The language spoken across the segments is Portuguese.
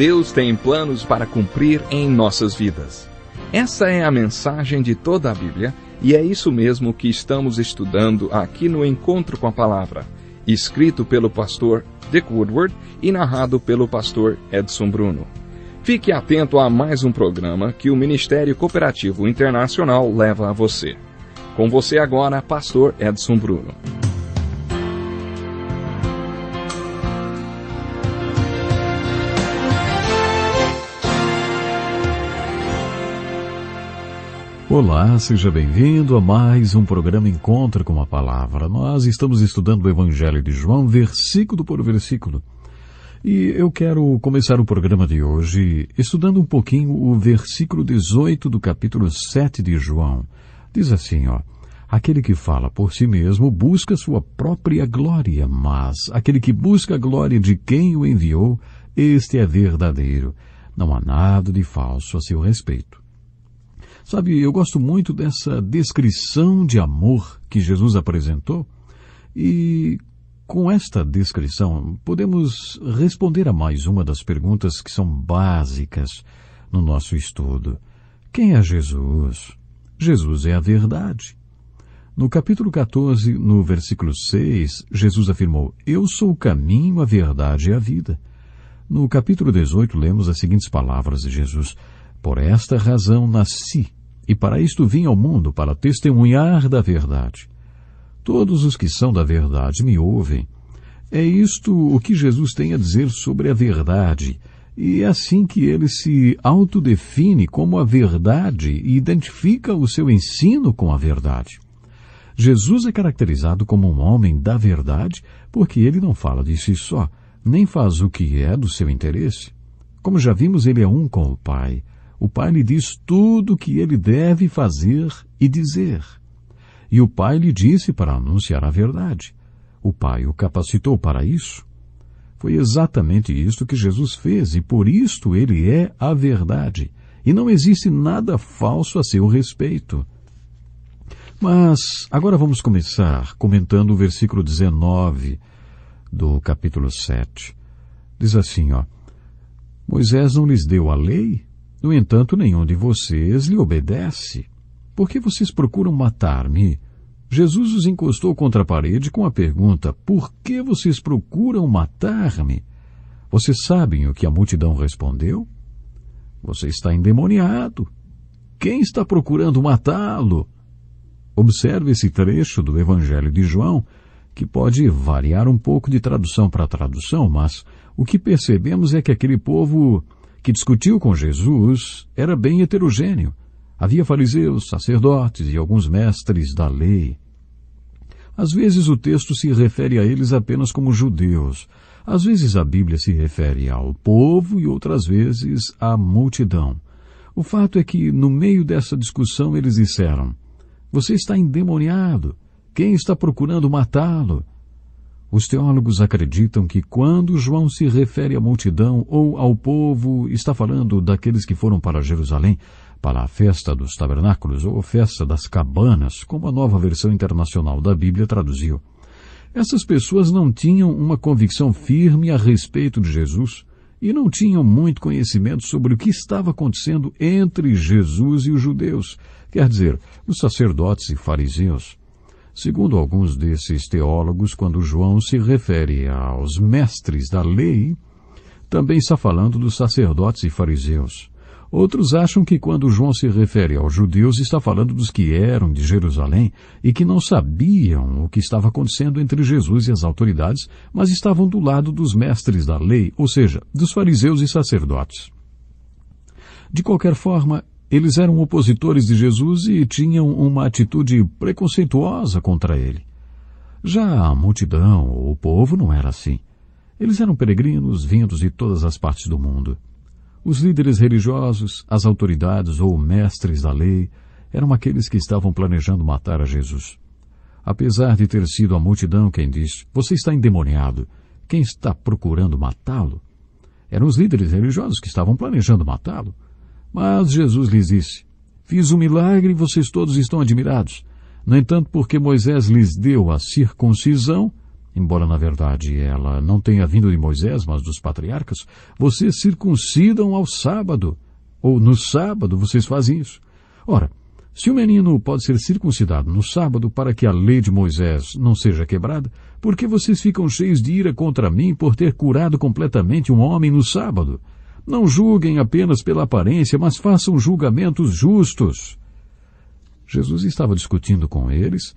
Deus tem planos para cumprir em nossas vidas. Essa é a mensagem de toda a Bíblia e é isso mesmo que estamos estudando aqui no Encontro com a Palavra, escrito pelo pastor Dick Woodward e narrado pelo pastor Edson Bruno. Fique atento a mais um programa que o Ministério Cooperativo Internacional leva a você. Com você agora, pastor Edson Bruno. Olá, seja bem-vindo a mais um programa Encontro com a Palavra. Nós estamos estudando o Evangelho de João, versículo por versículo. E eu quero começar o programa de hoje estudando um pouquinho o versículo 18 do capítulo 7 de João. Diz assim, aquele que fala por si mesmo busca sua própria glória, mas aquele que busca a glória de quem o enviou, este é verdadeiro. Não há nada de falso a seu respeito. Sabe, eu gosto muito dessa descrição de amor que Jesus apresentou e com esta descrição podemos responder a mais uma das perguntas que são básicas no nosso estudo. Quem é Jesus? Jesus é a verdade. No capítulo 14, no versículo 6, Jesus afirmou, eu sou o caminho, a verdade e a vida. No capítulo 18, lemos as seguintes palavras de Jesus, por esta razão nasci, e para isto vim ao mundo, para testemunhar da verdade. Todos os que são da verdade me ouvem. É isto o que Jesus tem a dizer sobre a verdade, e é assim que ele se autodefine como a verdade e identifica o seu ensino com a verdade. Jesus é caracterizado como um homem da verdade, porque ele não fala de si só, nem faz o que é do seu interesse. Como já vimos, ele é um com o Pai. O Pai lhe diz tudo o que ele deve fazer e dizer. E o Pai lhe disse para anunciar a verdade. O Pai o capacitou para isso. Foi exatamente isto que Jesus fez, e por isto ele é a verdade. E não existe nada falso a seu respeito. Mas agora vamos começar comentando o versículo 19 do capítulo 7. Diz assim, Moisés não lhes deu a lei? No entanto, nenhum de vocês lhe obedece. Por que vocês procuram matar-me? Jesus os encostou contra a parede com a pergunta, por que vocês procuram matar-me? Vocês sabem o que a multidão respondeu? Você está endemoniado. Quem está procurando matá-lo? Observe esse trecho do Evangelho de João, que pode variar um pouco de tradução para tradução, mas o que percebemos é que aquele povo que discutiu com Jesus era bem heterogêneo. Havia fariseus, sacerdotes e alguns mestres da lei. Às vezes o texto se refere a eles apenas como judeus. Às vezes a Bíblia se refere ao povo e outras vezes à multidão. O fato é que, no meio dessa discussão, eles disseram, você está endemoniado. Quem está procurando matá-lo? Os teólogos acreditam que quando João se refere à multidão ou ao povo, está falando daqueles que foram para Jerusalém, para a festa dos tabernáculos ou festa das cabanas, como a Nova Versão Internacional da Bíblia traduziu. Essas pessoas não tinham uma convicção firme a respeito de Jesus e não tinham muito conhecimento sobre o que estava acontecendo entre Jesus e os judeus, quer dizer, os sacerdotes e fariseus. Segundo alguns desses teólogos, quando João se refere aos mestres da lei, também está falando dos sacerdotes e fariseus. Outros acham que quando João se refere aos judeus, está falando dos que eram de Jerusalém e que não sabiam o que estava acontecendo entre Jesus e as autoridades, mas estavam do lado dos mestres da lei, ou seja, dos fariseus e sacerdotes. De qualquer forma, eles eram opositores de Jesus e tinham uma atitude preconceituosa contra ele. Já a multidão, ou o povo, não era assim. Eles eram peregrinos vindos de todas as partes do mundo. Os líderes religiosos, as autoridades ou mestres da lei eram aqueles que estavam planejando matar a Jesus. Apesar de ter sido a multidão quem disse, você está endemoniado, quem está procurando matá-lo? Eram os líderes religiosos que estavam planejando matá-lo. Mas Jesus lhes disse, fiz um milagre e vocês todos estão admirados. No entanto, porque Moisés lhes deu a circuncisão, embora na verdade ela não tenha vindo de Moisés, mas dos patriarcas, vocês circuncidam ao sábado, ou no sábado vocês fazem isso. Ora, se o menino pode ser circuncidado no sábado para que a lei de Moisés não seja quebrada, por que vocês ficam cheios de ira contra mim por ter curado completamente um homem no sábado? Não julguem apenas pela aparência, mas façam julgamentos justos. Jesus estava discutindo com eles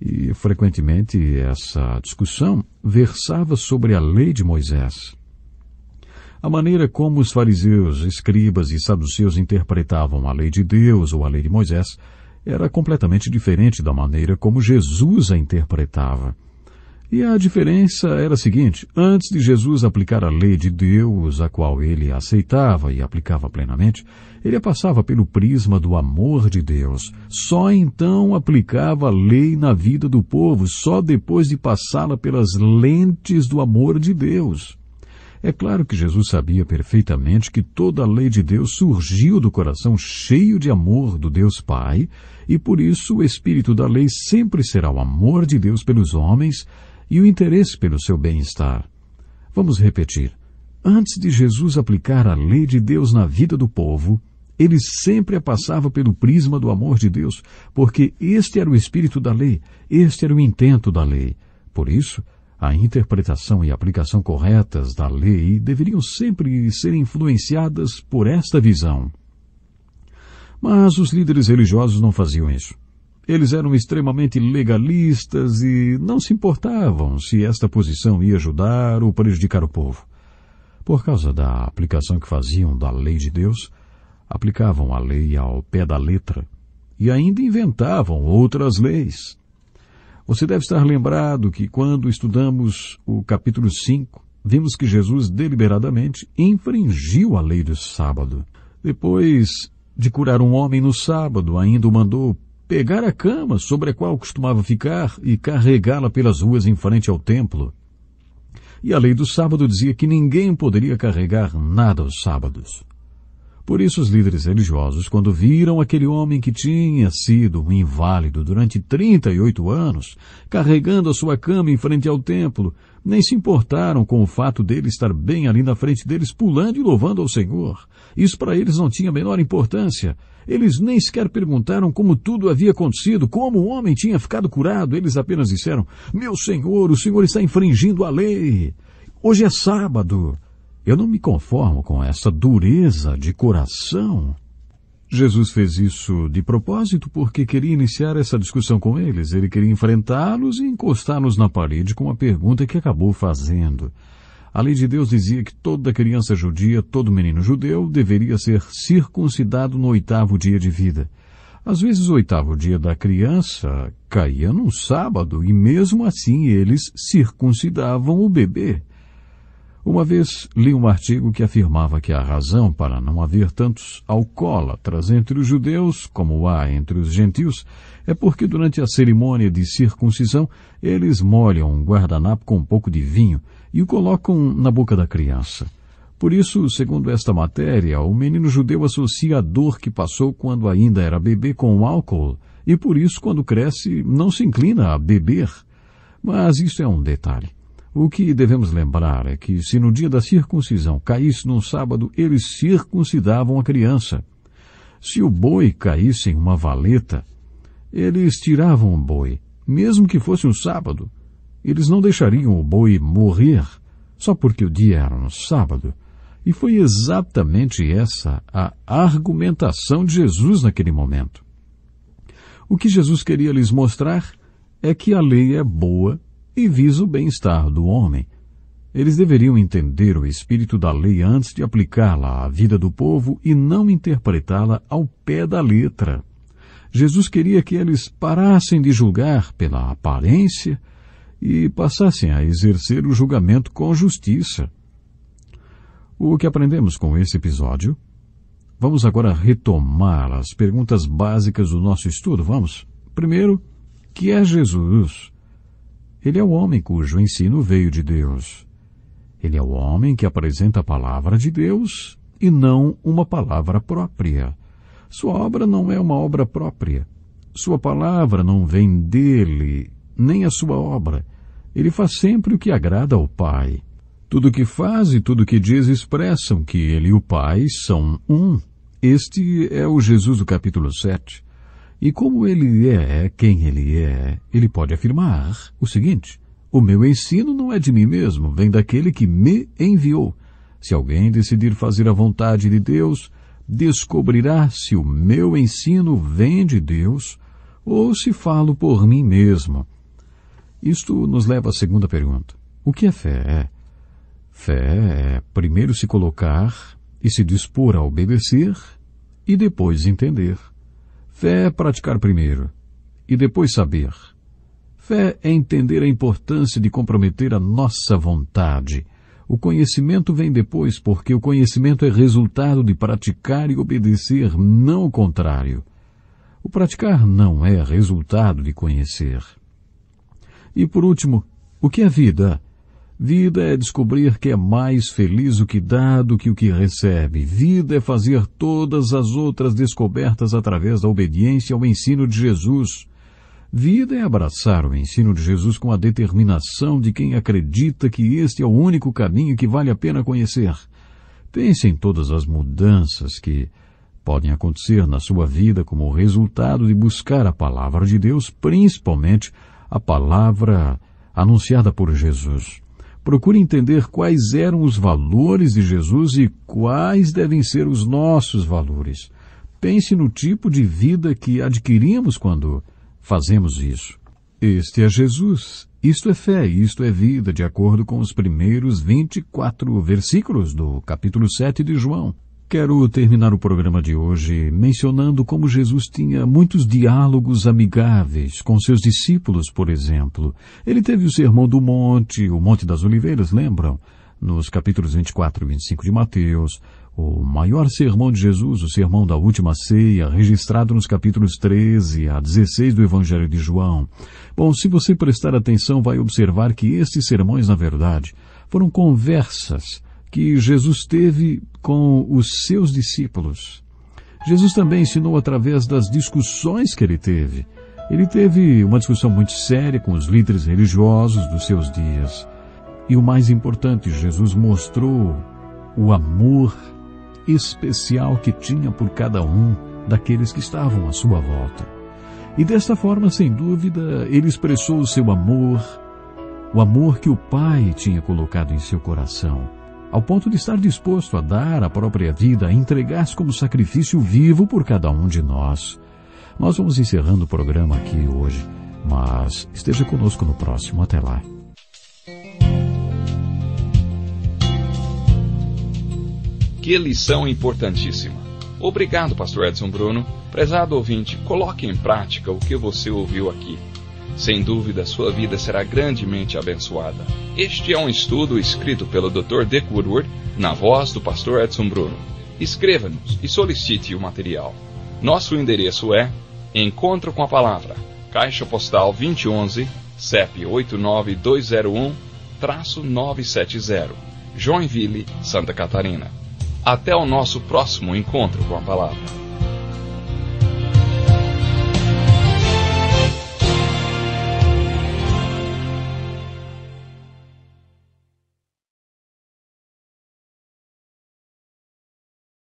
e, frequentemente, essa discussão versava sobre a lei de Moisés. A maneira como os fariseus, escribas e saduceus interpretavam a lei de Deus ou a lei de Moisés era completamente diferente da maneira como Jesus a interpretava. E a diferença era a seguinte: antes de Jesus aplicar a lei de Deus, a qual ele aceitava e aplicava plenamente, ele passava pelo prisma do amor de Deus. Só então aplicava a lei na vida do povo, só depois de passá-la pelas lentes do amor de Deus. É claro que Jesus sabia perfeitamente que toda a lei de Deus surgiu do coração cheio de amor do Deus Pai, e por isso o espírito da lei sempre será o amor de Deus pelos homens e o interesse pelo seu bem-estar. Vamos repetir. Antes de Jesus aplicar a lei de Deus na vida do povo, ele sempre a passava pelo prisma do amor de Deus, porque este era o espírito da lei, este era o intento da lei. Por isso, a interpretação e aplicação corretas da lei deveriam sempre ser influenciadas por esta visão. Mas os líderes religiosos não faziam isso. Eles eram extremamente legalistas e não se importavam se esta posição ia ajudar ou prejudicar o povo. Por causa da aplicação que faziam da lei de Deus, aplicavam a lei ao pé da letra e ainda inventavam outras leis. Você deve estar lembrado que quando estudamos o capítulo 5, vimos que Jesus deliberadamente infringiu a lei do sábado. Depois de curar um homem no sábado, ainda o mandou pegar a cama sobre a qual costumava ficar e carregá-la pelas ruas em frente ao templo. E a lei do sábado dizia que ninguém poderia carregar nada aos sábados. Por isso os líderes religiosos, quando viram aquele homem que tinha sido um inválido durante 38 anos, carregando a sua cama em frente ao templo, nem se importaram com o fato dele estar bem ali na frente deles, pulando e louvando ao Senhor. Isso para eles não tinha a menor importância. Eles nem sequer perguntaram como tudo havia acontecido, como o homem tinha ficado curado. Eles apenas disseram: "Meu Senhor, o Senhor está infringindo a lei. Hoje é sábado." Eu não me conformo com essa dureza de coração. Jesus fez isso de propósito porque queria iniciar essa discussão com eles. Ele queria enfrentá-los e encostá-los na parede com a pergunta que acabou fazendo. A lei de Deus dizia que toda criança judia, todo menino judeu, deveria ser circuncidado no 8º dia de vida. Às vezes o 8º dia da criança caía num sábado e mesmo assim eles circuncidavam o bebê. Uma vez li um artigo que afirmava que a razão para não haver tantos alcoólatras entre os judeus como há entre os gentios é porque durante a cerimônia de circuncisão eles molham um guardanapo com um pouco de vinho e o colocam na boca da criança. Por isso, segundo esta matéria, o menino judeu associa a dor que passou quando ainda era bebê com o álcool e por isso, quando cresce, não se inclina a beber. Mas isso é um detalhe. O que devemos lembrar é que se no dia da circuncisão caísse num sábado, eles circuncidavam a criança. Se o boi caísse em uma valeta, eles tiravam o boi, mesmo que fosse um sábado. Eles não deixariam o boi morrer só porque o dia era no sábado. E foi exatamente essa a argumentação de Jesus naquele momento. O que Jesus queria lhes mostrar é que a lei é boa e visa o bem-estar do homem. Eles deveriam entender o espírito da lei antes de aplicá-la à vida do povo e não interpretá-la ao pé da letra. Jesus queria que eles parassem de julgar pela aparência e passassem a exercer o julgamento com justiça. O que aprendemos com esse episódio? Vamos agora retomar as perguntas básicas do nosso estudo. Vamos? Primeiro, que é Jesus? Ele é o homem cujo ensino veio de Deus. Ele é o homem que apresenta a palavra de Deus e não uma palavra própria. Sua obra não é uma obra própria. Sua palavra não vem dele, nem a sua obra. Ele faz sempre o que agrada ao Pai. Tudo o que faz e tudo o que diz expressam que ele e o Pai são um. Este é o Jesus do capítulo 7. E como ele é quem ele pode afirmar o seguinte: o meu ensino não é de mim mesmo, vem daquele que me enviou. Se alguém decidir fazer a vontade de Deus, descobrirá se o meu ensino vem de Deus ou se falo por mim mesmo. Isto nos leva à segunda pergunta. O que é fé? Fé é primeiro se colocar e se dispor a obedecer e depois entender. Fé é praticar primeiro e depois saber. Fé é entender a importância de comprometer a nossa vontade. O conhecimento vem depois, porque o conhecimento é resultado de praticar e obedecer, não o contrário. O praticar não é resultado de conhecer. E por último, o que é vida? Vida é descobrir que é mais feliz o que dá do que o que recebe. Vida é fazer todas as outras descobertas através da obediência ao ensino de Jesus. Vida é abraçar o ensino de Jesus com a determinação de quem acredita que este é o único caminho que vale a pena conhecer. Pense em todas as mudanças que podem acontecer na sua vida como resultado de buscar a palavra de Deus, principalmente a palavra anunciada por Jesus. Procure entender quais eram os valores de Jesus e quais devem ser os nossos valores. Pense no tipo de vida que adquirimos quando fazemos isso. Este é Jesus. Isto é fé, isto é vida, de acordo com os primeiros 24 versículos do capítulo 7 de João. Quero terminar o programa de hoje mencionando como Jesus tinha muitos diálogos amigáveis com seus discípulos, por exemplo. Ele teve o Sermão do Monte, o Monte das Oliveiras, lembram? Nos capítulos 24 e 25 de Mateus. O maior sermão de Jesus, o Sermão da Última Ceia, registrado nos capítulos 13 a 16 do Evangelho de João. Bom, se você prestar atenção, vai observar que estes sermões, na verdade, foram conversas que Jesus teve com os seus discípulos. Jesus também ensinou através das discussões que ele teve. Ele teve uma discussão muito séria com os líderes religiosos dos seus dias. E o mais importante, Jesus mostrou o amor especial que tinha por cada um daqueles que estavam à sua volta. E desta forma, sem dúvida, ele expressou o seu amor, o amor que o Pai tinha colocado em seu coração, ao ponto de estar disposto a dar a própria vida, a entregar-se como sacrifício vivo por cada um de nós. Nós vamos encerrando o programa aqui hoje, mas esteja conosco no próximo. Até lá. Que lição importantíssima. Obrigado, Pastor Edson Bruno. Prezado ouvinte, coloque em prática o que você ouviu aqui. Sem dúvida, sua vida será grandemente abençoada. Este é um estudo escrito pelo Dr. Dick Woodward, na voz do Pastor Edson Bruno. Escreva-nos e solicite o material. Nosso endereço é Encontro com a Palavra, Caixa Postal 2011, CEP 89201-970, Joinville, Santa Catarina. Até o nosso próximo Encontro com a Palavra.